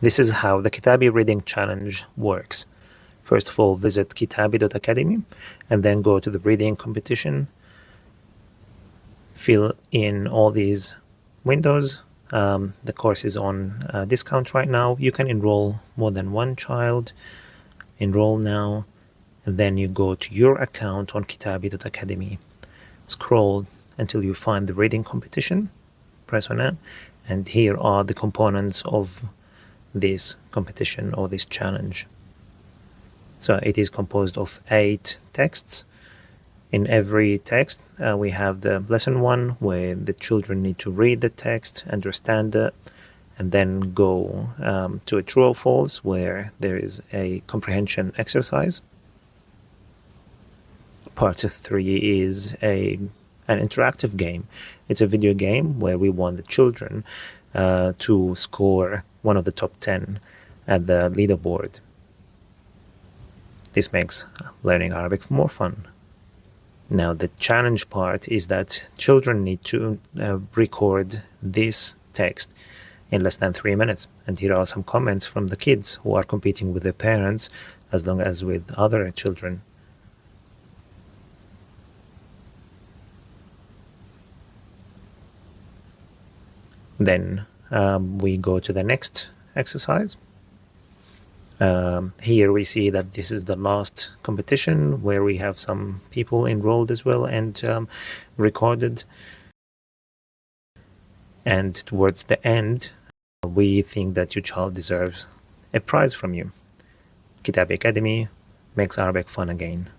This is how the Kitabee Reading Challenge works. First of all, visit kitabee.academy and then go to the reading competition. Fill in all these windows. The course is on discount right now. You can enroll more than one child. Enroll now, and then you go to your account on kitabee.academy. Scroll until you find the reading competition. Press on it, and here are the components of this competition or this challenge. So it is composed of 8 texts. In every text, we have the lesson 1, where the children need to read the text, understand it, and then go to a true or false, where there is a comprehension exercise. Part 3 is an interactive game. It's a video game where we want the children to score one of the top 10 at the leaderboard. This makes learning Arabic more fun. Now, the challenge part is that children need to record this text in less than 3 minutes. And here are some comments from the kids who are competing with their parents as long as with other children. Then we go to the next exercise. Here we see that this is the last competition where we have some people enrolled as well and recorded. And towards the end, we think that your child deserves a prize from you. Kitabee Academy makes Arabic fun again.